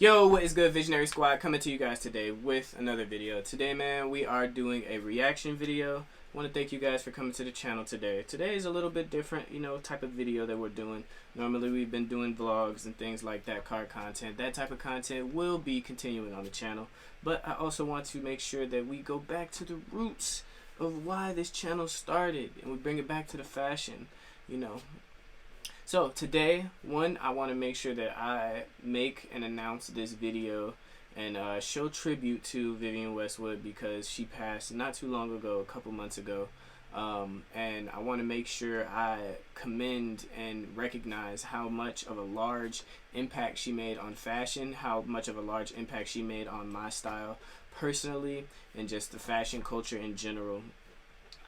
Yo, what is good, Visionary Squad? Coming to you guys today with another video. Today, man, we are doing a reaction video. I want to thank you guys for coming to the channel today. Today is a little bit different, type of video that we're doing. Normally, we've been doing vlogs and things like that, car content. That type of content will be continuing on the channel. But I also want to make sure that we go back to the roots of why this channel started. And we bring it back to the fashion, So today, I want to make sure that I make and announce this video and show tribute to Vivienne Westwood because she passed not too long ago, a couple months ago. And I want to make sure I commend and recognize how much of a large impact she made on fashion, how much of a large impact she made on my style personally, and just the fashion culture in general.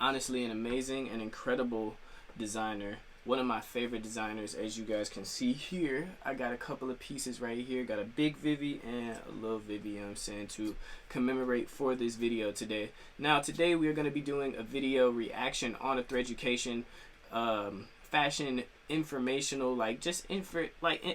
Honestly, an amazing and incredible designer. One of my favorite designers, as you guys can see here. I got a couple of pieces right here. Got a big Vivi and a little Vivi, to commemorate for this video today. Now, today we are going to be doing a video reaction on a Threaducation fashion informational,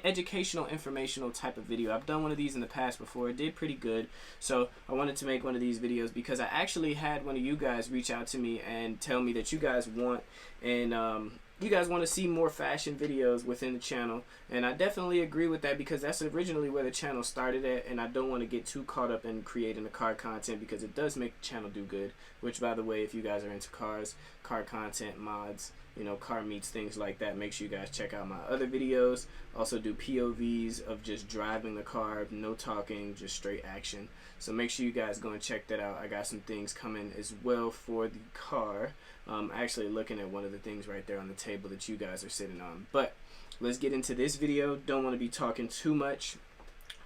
educational informational type of video. I've done one of these in the past before. It did pretty good. So I wanted to make one of these videos because I actually had one of you guys reach out to me and tell me that you guys want to see more fashion videos within the channel, and I definitely agree with that because that's originally where the channel started at, and I don't want to get too caught up in creating the car content because it does make the channel do good, which, by the way, if you guys are into cars, car content, mods, car meets, things like that, make sure you guys check out my other videos. Also do POVs of just driving the car, no talking, just straight action. So make sure you guys go and check that out. I got some things coming as well for the car. Actually looking at one of the things right there on the table that you guys are sitting on. But let's get into this video. Don't want to be talking too much.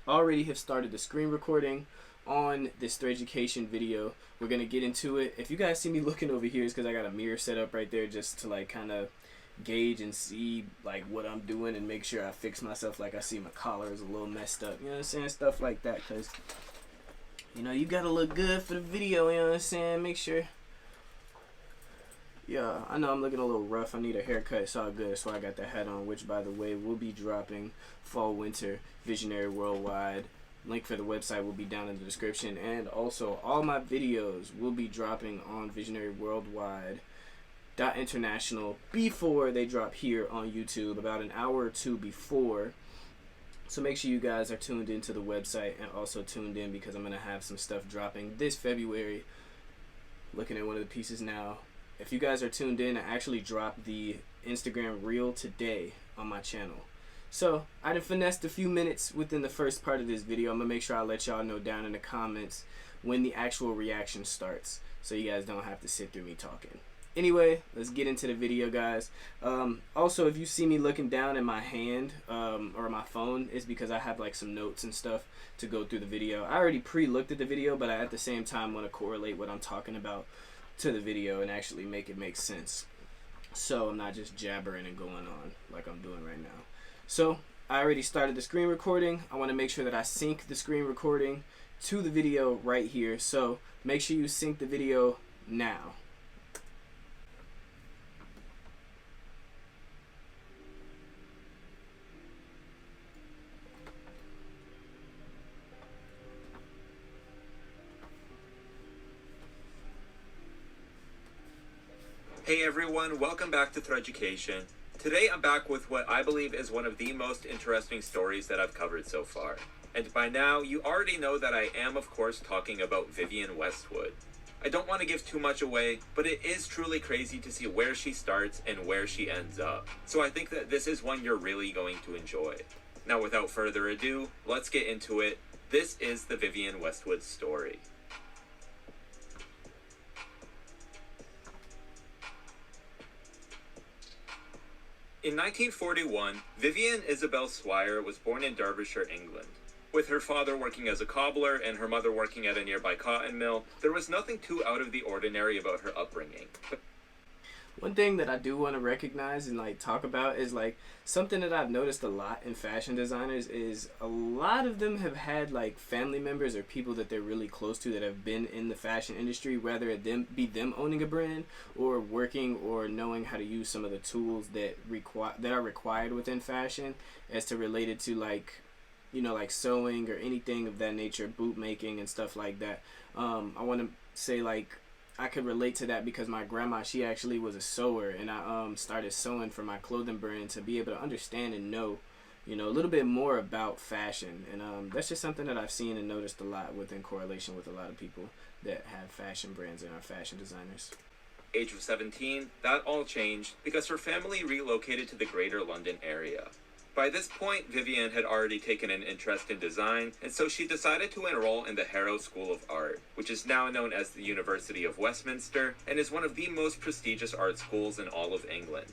Already have started the screen recording on this Threaducation video. We're gonna get into it. If you guys see me looking over here, it's because I got a mirror set up right there just to kind of gauge and see what I'm doing and make sure I fix myself. I see my collar is a little messed up, you know what I'm saying, stuff like that, because you gotta look good for the video, you know what I'm saying. Make sure. Yeah, I know I'm looking a little rough. I need a haircut. It's all good. So I got the hat on, which, by the way, will be dropping fall winter Visionary Worldwide. Link for the website will be down in the description, and also all my videos will be dropping on Visionary Worldwide International before they drop here on YouTube, about an hour or two before. So make sure you guys are tuned into the website and also tuned in because I'm gonna have some stuff dropping this February. Looking at one of the pieces now. If you guys are tuned in, I actually dropped the Instagram reel today on my channel. So I done finessed a few minutes within the first part of this video. I'm gonna make sure I let y'all know down in the comments when the actual reaction starts, so you guys don't have to sit through me talking. Anyway, let's get into the video, guys. Also, if you see me looking down at my hand or my phone, it's because I have some notes and stuff to go through the video. I already pre-looked at the video, but I at the same time want to correlate what I'm talking about to the video and actually make it make sense, so I'm not just jabbering and going on like I'm doing right now. So I already started the screen recording. I want to make sure that I sync the screen recording to the video right here, so make sure you sync the video now. Hey everyone, welcome back to Threaducation. Today I'm back with what I believe is one of the most interesting stories that I've covered so far. And by now, you already know that I am of course talking about Vivienne Westwood. I don't want to give too much away, but it is truly crazy to see where she starts and where she ends up. So I think that this is one you're really going to enjoy. Now without further ado, let's get into it. This is the Vivienne Westwood story. In 1941, Vivienne Isabel Swire was born in Derbyshire, England. With her father working as a cobbler and her mother working at a nearby cotton mill, there was nothing too out of the ordinary about her upbringing. One thing that I do want to recognize and talk about is something that I've noticed a lot in fashion designers is a lot of them have had family members or people that they're really close to that have been in the fashion industry, whether it be them owning a brand or working or knowing how to use some of the tools that are required within fashion as to related to like sewing or anything of that nature, boot making and stuff like that. I want to say like I could relate to that because my grandma, she actually was a sewer, and I started sewing for my clothing brand to be able to understand and know, a little bit more about fashion. And that's just something that I've seen and noticed a lot within correlation with a lot of people that have fashion brands and are fashion designers. Age of 17, that all changed because her family relocated to the greater London area. By this point, Vivienne had already taken an interest in design, and so she decided to enroll in the Harrow School of Art, which is now known as the University of Westminster, and is one of the most prestigious art schools in all of England.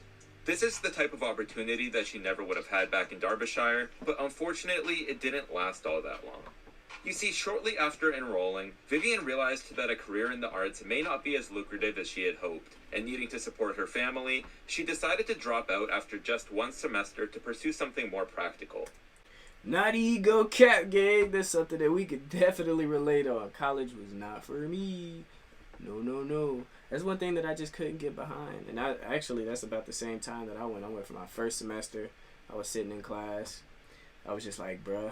This is the type of opportunity that she never would have had back in Derbyshire, but unfortunately, it didn't last all that long. You see, shortly after enrolling, Vivienne realized that a career in the arts may not be as lucrative as she had hoped, and needing to support her family, she decided to drop out after just one semester to pursue something more practical. Not ego cap, gang. That's something that we could definitely relate on. College was not for me. No. That's one thing that I just couldn't get behind. And that's about the same time that I went for my first semester. I was sitting in class. I was just like, bruh.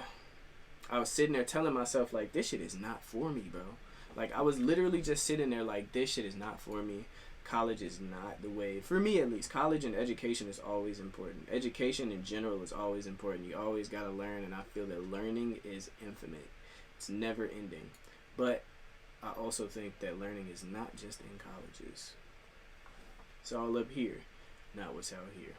I was sitting there telling myself, like, this shit is not for me, bro. Like, I was literally just sitting there like, this shit is not for me. College is not the way. For me, at least, college and education is always important. Education in general is always important. You always got to learn, and I feel that learning is infinite. It's never ending. But I also think that learning is not just in colleges. It's all up here, not what's out here.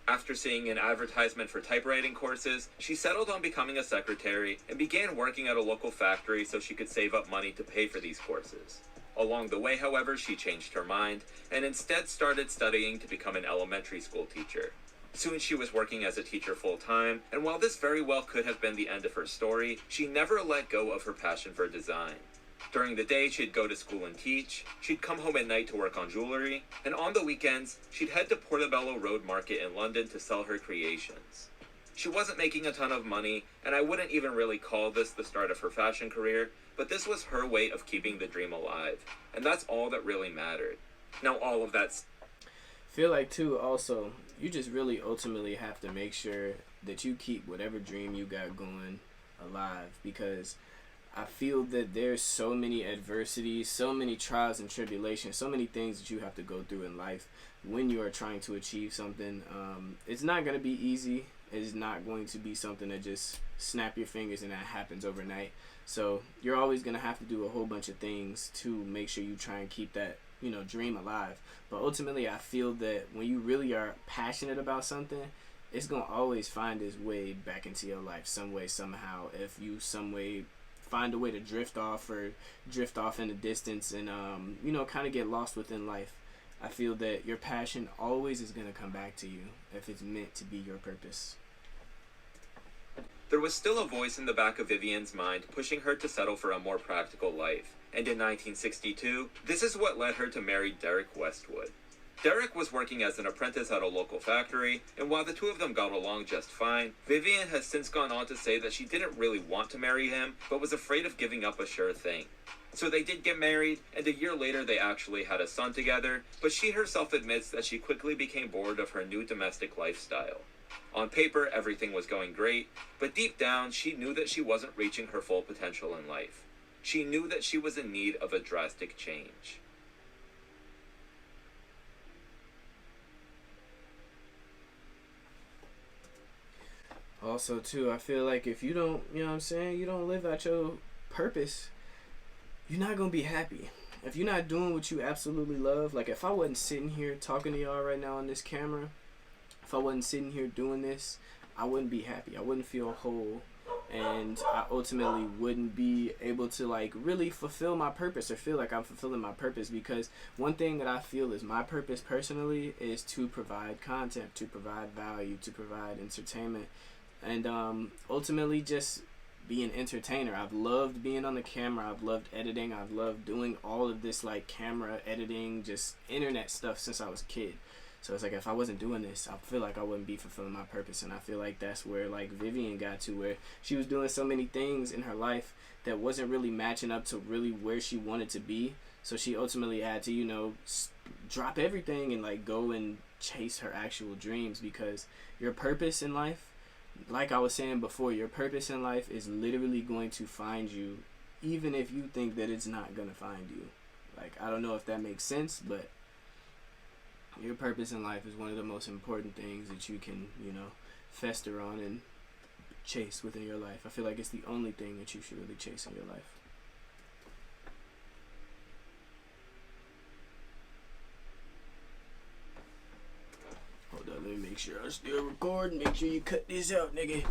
After seeing an advertisement for typewriting courses, she settled on becoming a secretary and began working at a local factory so she could save up money to pay for these courses. Along the way, however, she changed her mind and instead started studying to become an elementary school teacher. Soon she was working as a teacher full-time, and while this very well could have been the end of her story, she never let go of her passion for design. During the day, she'd go to school and teach, she'd come home at night to work on jewelry, and on the weekends, she'd head to Portobello Road Market in London to sell her creations. She wasn't making a ton of money, and I wouldn't even really call this the start of her fashion career, but this was her way of keeping the dream alive, and that's all that really mattered. Now all of that's... Feel like too, also, you just really ultimately have to make sure that you keep whatever dream you got going alive, because I feel that there's so many adversities, so many trials and tribulations, so many things that you have to go through in life when you are trying to achieve something. It's not going to be easy. It's not going to be something that just snap your fingers and that happens overnight. So you're always going to have to do a whole bunch of things to make sure you try and keep that, dream alive. But ultimately, I feel that when you really are passionate about something, it's going to always find its way back into your life some way, somehow, if you some way find a way to drift off in the distance and kind of get lost within life. I feel that your passion always is going to come back to you if it's meant to be your purpose. There was still a voice in the back of Vivienne's mind pushing her to settle for a more practical life, and in 1962, this is what led her to marry Derek Westwood. Derek was working as an apprentice at a local factory, and while the two of them got along just fine, Vivienne has since gone on to say that she didn't really want to marry him, but was afraid of giving up a sure thing. So they did get married, and a year later they actually had a son together, but she herself admits that she quickly became bored of her new domestic lifestyle. On paper, everything was going great, but deep down, she knew that she wasn't reaching her full potential in life. She knew that she was in need of a drastic change. Also, too, I feel like if you don't, you don't live out your purpose, you're not going to be happy. If you're not doing what you absolutely love, like if I wasn't sitting here talking to y'all right now on this camera, if I wasn't sitting here doing this, I wouldn't be happy. I wouldn't feel whole. And I ultimately wouldn't be able to really fulfill my purpose or feel like I'm fulfilling my purpose, because one thing that I feel is my purpose personally is to provide content, to provide value, to provide entertainment, and ultimately just be an entertainer. I've loved being on the camera. I've loved editing. I've loved doing all of this camera editing, just internet stuff since I was a kid. So it's like if I wasn't doing this, I feel like I wouldn't be fulfilling my purpose. And I feel like that's where Vivienne got to, where she was doing so many things in her life that wasn't really matching up to really where she wanted to be. So she ultimately had to, drop everything and go and chase her actual dreams, because your purpose in life, like I was saying before, your purpose in life is literally going to find you, even if you think that it's not gonna find you. Like, I don't know if that makes sense, but your purpose in life is one of the most important things that you can, fester on and chase within your life. I feel like it's the only thing that you should really chase in your life. Hold on, let me make sure I'm still recording. Make sure you cut this out, nigga.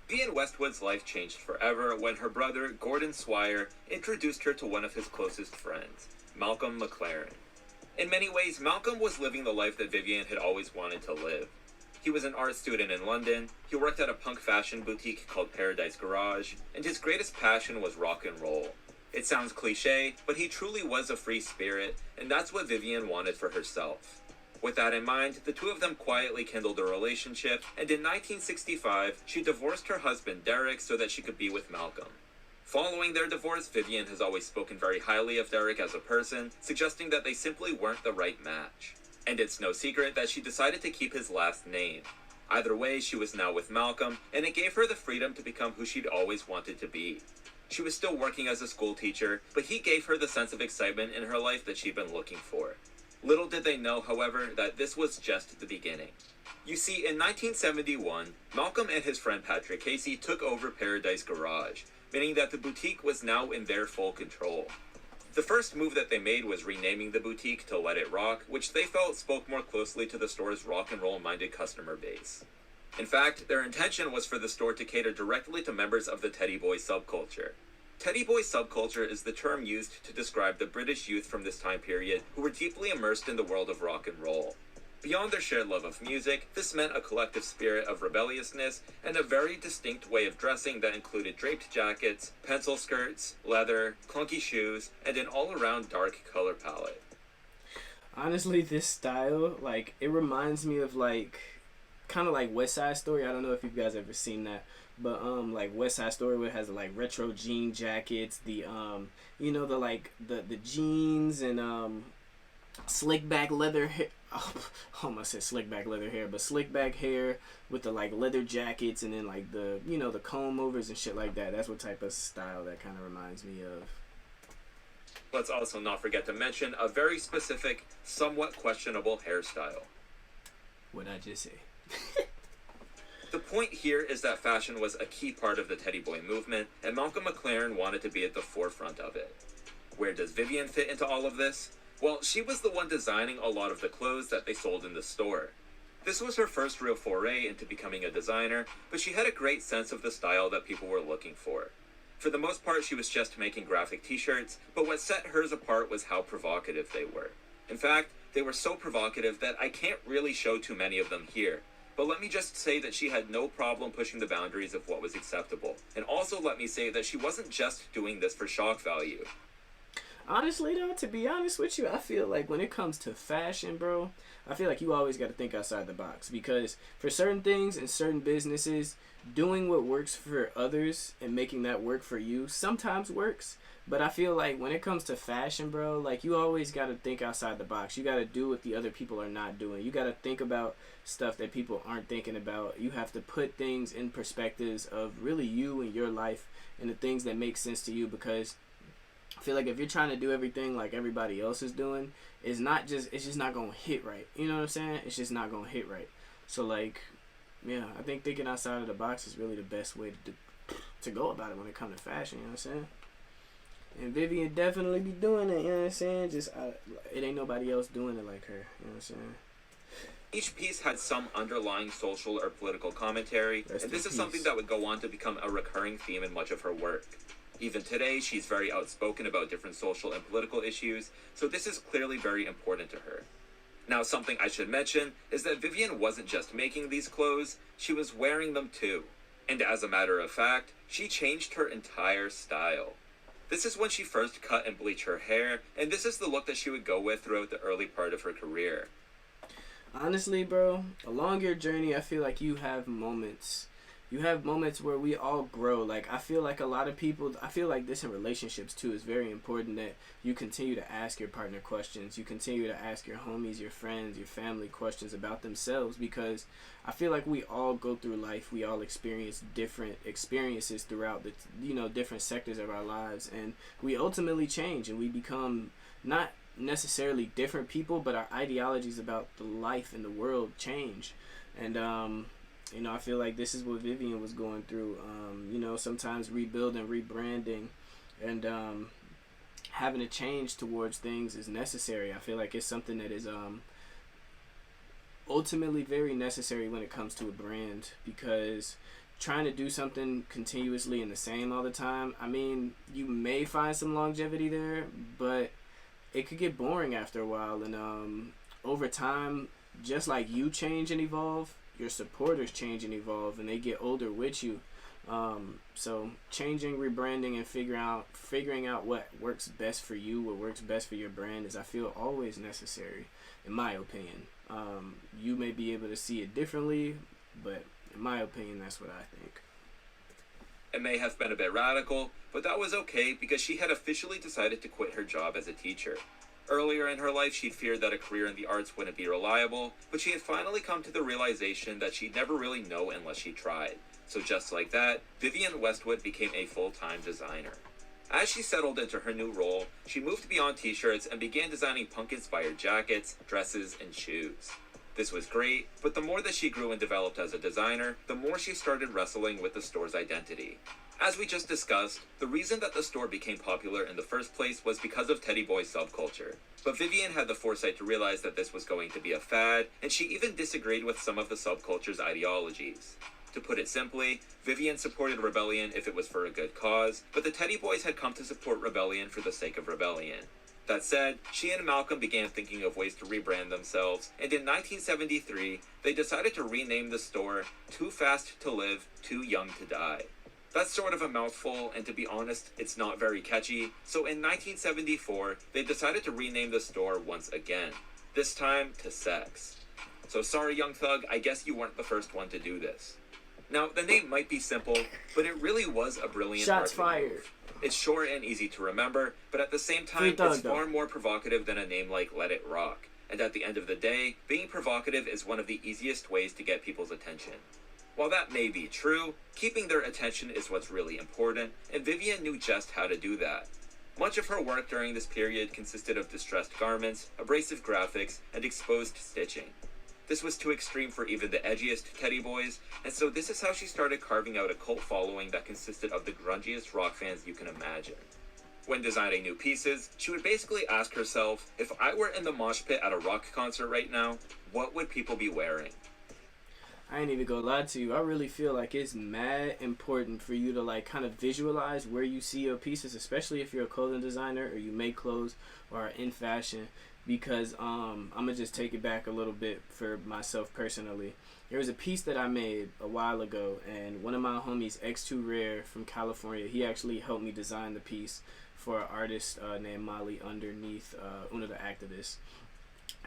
Vivienne Westwood's life changed forever when her brother, Gordon Swire, introduced her to one of his closest friends, Malcolm McLaren. In many ways, Malcolm was living the life that Vivienne had always wanted to live. He was an art student in London, he worked at a punk fashion boutique called Paradise Garage, and his greatest passion was rock and roll. It sounds cliche, but he truly was a free spirit, and that's what Vivienne wanted for herself. With that in mind, the two of them quietly kindled a relationship, and in 1965, she divorced her husband Derek so that she could be with Malcolm. Following their divorce, Vivienne has always spoken very highly of Derek as a person, suggesting that they simply weren't the right match. And it's no secret that she decided to keep his last name. Either way, she was now with Malcolm, and it gave her the freedom to become who she'd always wanted to be. She was still working as a school teacher, but he gave her the sense of excitement in her life that she'd been looking for. Little did they know, however, that this was just the beginning. You see, in 1971, Malcolm and his friend Patrick Casey took over Paradise Garage, meaning that the boutique was now in their full control. The first move that they made was renaming the boutique to Let It Rock, which they felt spoke more closely to the store's rock and roll-minded customer base. In fact, their intention was for the store to cater directly to members of the Teddy Boy subculture. Teddy Boy subculture is the term used to describe the British youth from this time period who were deeply immersed in the world of rock and roll. Beyond their shared love of music, this meant a collective spirit of rebelliousness and a very distinct way of dressing that included draped jackets, pencil skirts, leather, clunky shoes, and an all-around dark color palette. Honestly, this style, it reminds me of, kind of like West Side Story. I don't know if you guys ever seen that. But West Side Story, where it has retro jean jackets, the the jeans and slick back leather hair. Oh, I almost said slick back leather hair, but slick back hair with the leather jackets and then the comb overs and shit like that. That's what type of style that kind of reminds me of. Let's also not forget to mention a very specific, somewhat questionable hairstyle. What'd I just say? The point here is that fashion was a key part of the Teddy Boy movement, and Malcolm McLaren wanted to be at the forefront of it. Where does Vivienne fit into all of this? Well, she was the one designing a lot of the clothes that they sold in the store. This was her first real foray into becoming a designer, but she had a great sense of the style that people were looking for. For the most part, she was just making graphic t-shirts, but what set hers apart was how provocative they were. In fact, they were so provocative that I can't really show too many of them here. But let me just say that she had no problem pushing the boundaries of what was acceptable. And also let me say that she wasn't just doing this for shock value. Honestly though, to be honest with you, I feel like when it comes to fashion, bro, I feel like you always got to think outside the box. Because for certain things and certain businesses, doing what works for others and making that work for you sometimes works. But I feel like when it comes to fashion, bro, you always got to think outside the box. You got to do what the other people are not doing. You got to think about stuff that people aren't thinking about. You have to put things in perspectives of really you and your life and the things that make sense to you, because I feel like if you're trying to do everything like everybody else is doing, it's just not going to hit right. You know what I'm saying? It's just not going to hit right. So yeah, I think thinking outside of the box is really the best way to go about it when it comes to fashion, you know what I'm saying? And Vivienne definitely be doing it, you know what I'm saying? It ain't nobody else doing it like her, you know what I'm saying? Each piece had some underlying social or political commentary, and this is something that would go on to become a recurring theme in much of her work. Even today, she's very outspoken about different social and political issues, so this is clearly very important to her. Now, something I should mention is that Vivienne wasn't just making these clothes, she was wearing them too. And as a matter of fact, she changed her entire style. This is when she first cut and bleached her hair, and this is the look that she would go with throughout the early part of her career. Honestly, bro, along your journey, I feel like you have moments you have moments where we all grow. Like, I feel like a lot of people, I feel like this in relationships too, is very important that you continue to ask your partner questions. You continue to ask your homies, your friends, your family questions about themselves, because I feel like we all go through life. We all experience different experiences throughout the, different sectors of our lives. And we ultimately change and we become not necessarily different people, but our ideologies about the life and the world change. And, I feel like this is what Vivienne was going through. Sometimes rebuilding, rebranding, and having a change towards things is necessary. I feel like it's something that is ultimately very necessary when it comes to a brand, because trying to do something continuously and the same all the time, I mean, you may find some longevity there, but it could get boring after a while. And over time, just like you change and evolve, your supporters change and evolve, and they get older with you. So changing, rebranding, and figuring out what works best for you, what works best for your brand, is, I feel, always necessary, in my opinion. You may be able to see it differently, but in my opinion, that's what I think. It may have been a bit radical, but that was okay because she had officially decided to quit her job as a teacher. Earlier in her life, she'd feared that a career in the arts wouldn't be reliable, but she had finally come to the realization that she'd never really know unless she tried. So just like that, Vivienne Westwood became a full-time designer. As she settled into her new role, she moved beyond t-shirts and began designing punk-inspired jackets, dresses, and shoes. This was great, but the more that she grew and developed as a designer, the more she started wrestling with the store's identity. As we just discussed, the reason that the store became popular in the first place was because of Teddy Boy subculture. But Vivienne had the foresight to realize that this was going to be a fad, and she even disagreed with some of the subculture's ideologies. To put it simply, Vivienne supported rebellion if it was for a good cause, but the Teddy Boys had come to support rebellion for the sake of rebellion. That said, she and Malcolm began thinking of ways to rebrand themselves, and in 1973, they decided to rename the store Too Fast to Live, Too Young to Die. That's sort of a mouthful, and to be honest, it's not very catchy, so in 1974, they decided to rename the store once again, this time to Sex. So sorry, Young Thug, I guess you weren't the first one to do this. Now, the name might be simple, but it really was a brilliant Shots marketing fired. move. It's short and easy to remember, but at the same time, it's far more provocative than a name like Let It Rock. And at the end of the day, being provocative is one of the easiest ways to get people's attention. While that may be true, keeping their attention is what's really important, and Vivienne knew just how to do that. Much of her work during this period consisted of distressed garments, abrasive graphics, and exposed stitching. This was too extreme for even the edgiest Teddy Boys, and so this is how she started carving out a cult following that consisted of the grungiest rock fans you can imagine. When designing new pieces, she would basically ask herself, if I were in the mosh pit at a rock concert right now, what would people be wearing? I ain't even gonna lie to you. I really feel like it's mad important for you to like kind of visualize where you see your pieces, especially if you're a clothing designer or you make clothes or are in fashion. Because I'm gonna just take it back a little bit for myself personally. There was a piece that I made a while ago, and one of my homies, X2 Rare from California, he actually helped me design the piece for an artist named Molly underneath Una the Activist.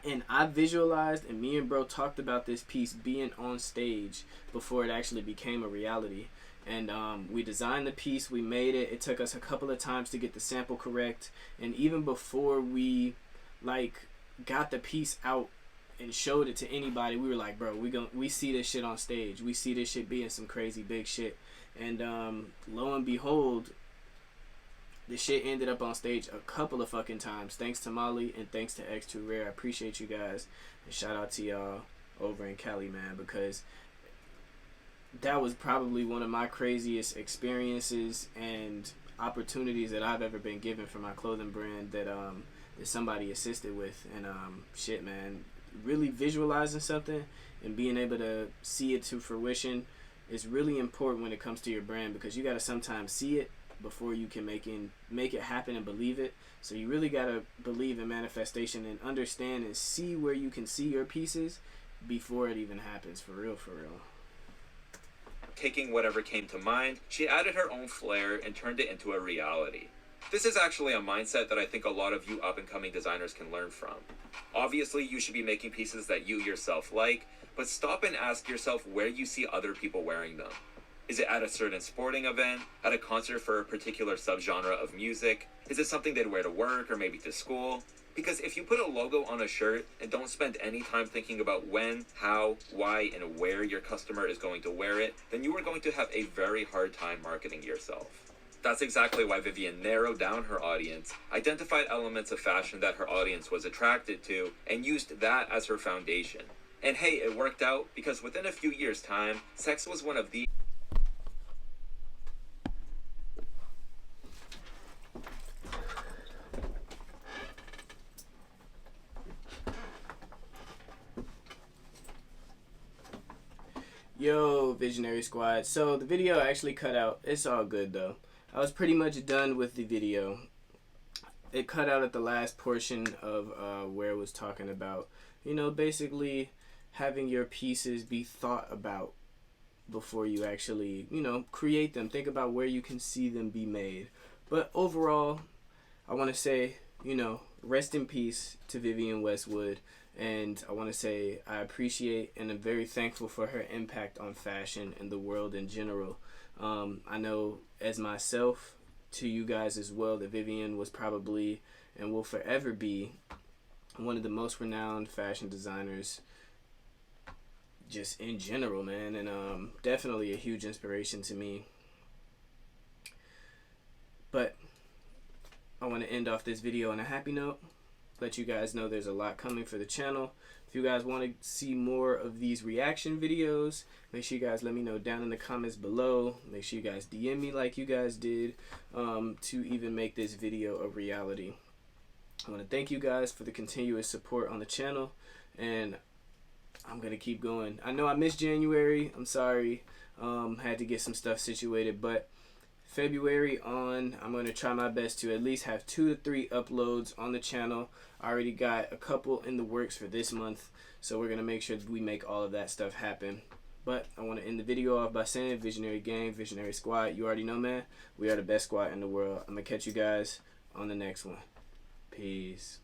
And I visualized, and me and bro talked about this piece being on stage before it actually became a reality. And we designed the piece, we made it. It took us a couple of times to get the sample correct. And even before we got the piece out and showed it to anybody, we were like, bro, we see this shit on stage. We see this shit being some crazy big shit. And lo and behold, the shit ended up on stage a couple of fucking times, thanks to Molly and thanks to X2 Rare. I appreciate you guys, and shout out to y'all over in Cali, man, because that was probably one of my craziest experiences and opportunities that I've ever been given for my clothing brand that somebody assisted with. And shit, man, really visualizing something and being able to see it to fruition is really important when it comes to your brand, because you got to sometimes see it before you can make it happen and believe it. So you really got to believe in manifestation and understand and see where you can see your pieces before it even happens, for real, for real. Taking whatever came to mind, she added her own flair and turned it into a reality. This is actually a mindset that I think a lot of you up-and-coming designers can learn from. Obviously, you should be making pieces that you yourself like, but stop and ask yourself where you see other people wearing them. Is it at a certain sporting event, at a concert for a particular subgenre of music? Is it something they'd wear to work or maybe to school? Because if you put a logo on a shirt and don't spend any time thinking about when, how, why, and where your customer is going to wear it, then you are going to have a very hard time marketing yourself. That's exactly why Vivienne narrowed down her audience, identified elements of fashion that her audience was attracted to, and used that as her foundation. And hey, it worked out because within a few years' time, sex was one of the Yo, Visionary Squad. So the video actually cut out. It's all good though. I was pretty much done with the video. It cut out at the last portion of where it was talking about, basically having your pieces be thought about before you actually, create them. Think about where you can see them be made. But overall, I want to say, rest in peace to Vivienne Westwood. And I want to say I appreciate and I'm very thankful for her impact on fashion and the world in general. I know as myself, to you guys as well, that Vivienne was probably and will forever be one of the most renowned fashion designers just in general, man. And definitely a huge inspiration to me. But I want to end off this video on a happy note. Let you guys know there's a lot coming for the channel. If you guys want to see more of these reaction videos, make sure you guys let me know down in the comments below. Make sure you guys DM me like you guys did to even make this video a reality. I want to thank you guys for the continuous support on the channel, and I'm going to keep going. I know I missed January. I'm sorry. Had to get some stuff situated, but February on, I'm going to try my best to at least have 2 to 3 uploads on the channel. I already got a couple in the works for this month, so we're going to make sure that we make all of that stuff happen. But I want to end the video off by saying, Visionary Gang, Visionary Squad, you already know, man, we are the best squad in the world. I'm going to catch you guys on the next one. Peace.